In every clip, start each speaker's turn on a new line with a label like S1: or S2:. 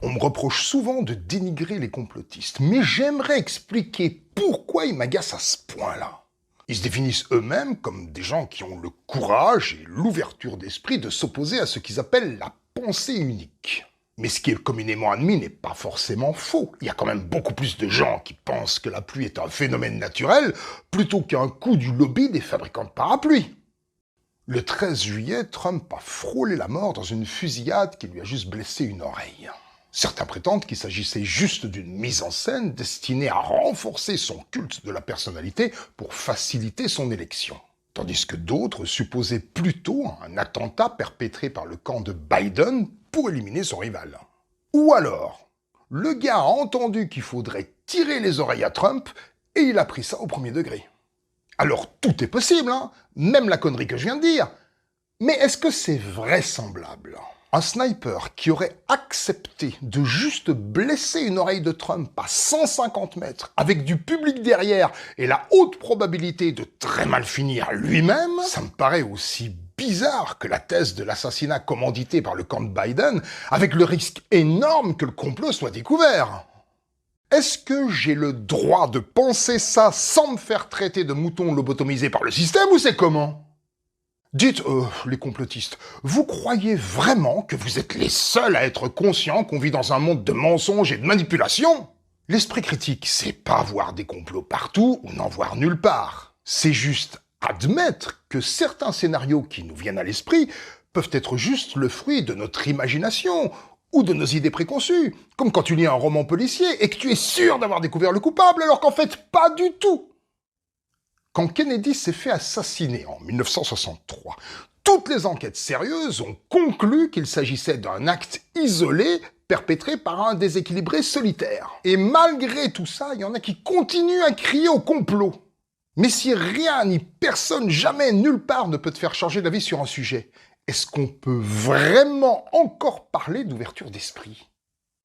S1: On me reproche souvent de dénigrer les complotistes, mais j'aimerais expliquer pourquoi ils m'agacent à ce point-là. Ils se définissent eux-mêmes comme des gens qui ont le courage et l'ouverture d'esprit de s'opposer à ce qu'ils appellent la pensée unique. Mais ce qui est communément admis n'est pas forcément faux. Il y a quand même beaucoup plus de gens qui pensent que la pluie est un phénomène naturel plutôt qu'un coup du lobby des fabricants de parapluies. Le 13 juillet, Trump a frôlé la mort dans une fusillade qui lui a juste blessé une oreille. Certains prétendent qu'il s'agissait juste d'une mise en scène destinée à renforcer son culte de la personnalité pour faciliter son élection. Tandis que d'autres supposaient plutôt un attentat perpétré par le camp de Biden pour éliminer son rival. Ou alors, le gars a entendu qu'il faudrait tirer les oreilles à Trump et il a pris ça au premier degré. Alors tout est possible, hein, même la connerie que je viens de dire. Mais est-ce que c'est vraisemblable ? Un sniper qui aurait accepté de juste blesser une oreille de Trump à 150 mètres, avec du public derrière et la haute probabilité de très mal finir lui-même, ça me paraît aussi bizarre que la thèse de l'assassinat commandité par le camp de Biden, avec le risque énorme que le complot soit découvert. Est-ce que j'ai le droit de penser ça sans me faire traiter de mouton lobotomisé par le système ou c'est comment ? Dites, les complotistes, vous croyez vraiment que vous êtes les seuls à être conscients qu'on vit dans un monde de mensonges et de manipulation ? L'esprit critique, c'est pas voir des complots partout ou n'en voir nulle part. C'est juste admettre que certains scénarios qui nous viennent à l'esprit peuvent être juste le fruit de notre imagination ou de nos idées préconçues, comme quand tu lis un roman policier et que tu es sûr d'avoir découvert le coupable alors qu'en fait pas du tout. Quand Kennedy s'est fait assassiner en 1963, toutes les enquêtes sérieuses ont conclu qu'il s'agissait d'un acte isolé perpétré par un déséquilibré solitaire. Et malgré tout ça, il y en a qui continuent à crier au complot. Mais si rien ni personne, jamais, nulle part ne peut te faire changer d'avis sur un sujet, est-ce qu'on peut vraiment encore parler d'ouverture d'esprit ?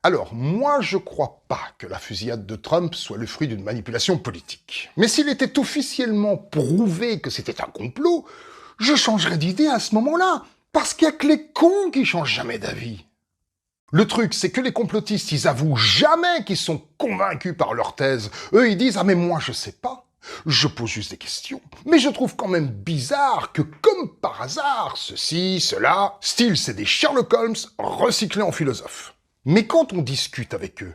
S1: Alors, moi, je crois pas que la fusillade de Trump soit le fruit d'une manipulation politique. Mais s'il était officiellement prouvé que c'était un complot, je changerais d'idée à ce moment-là, parce qu'il y a que les cons qui changent jamais d'avis. Le truc, c'est que les complotistes, ils avouent jamais qu'ils sont convaincus par leur thèse. Eux, ils disent « Ah mais moi, je sais pas. Je pose juste des questions. » Mais je trouve quand même bizarre que, comme par hasard, ceci, cela... Style, c'est des Sherlock Holmes recyclés en philosophes. Mais quand on discute avec eux,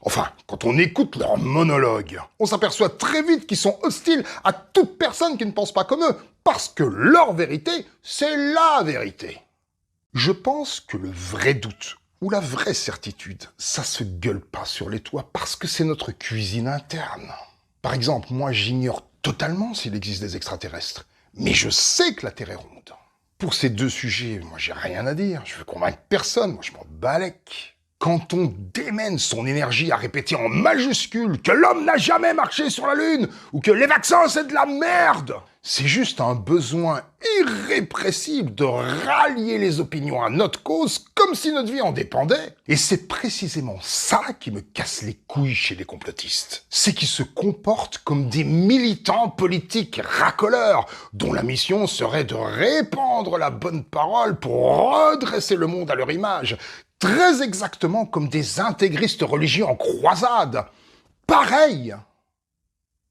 S1: enfin, quand on écoute leurs monologues, on s'aperçoit très vite qu'ils sont hostiles à toute personne qui ne pense pas comme eux, parce que leur vérité, c'est la vérité. Je pense que le vrai doute, ou la vraie certitude, ça se gueule pas sur les toits, parce que c'est notre cuisine interne. Par exemple, moi j'ignore totalement s'il existe des extraterrestres, mais je sais que la Terre est ronde. Pour ces deux sujets, moi j'ai rien à dire, je veux convaincre personne, moi je m'en balèque. Quand on démène son énergie à répéter en majuscule que l'homme n'a jamais marché sur la Lune, ou que les vaccins c'est de la merde, c'est juste un besoin irrépressible de rallier les opinions à notre cause comme si notre vie en dépendait. Et c'est précisément ça qui me casse les couilles chez les complotistes. C'est qu'ils se comportent comme des militants politiques racoleurs dont la mission serait de répandre la bonne parole pour redresser le monde à leur image. Très exactement comme des intégristes religieux en croisade. Pareil.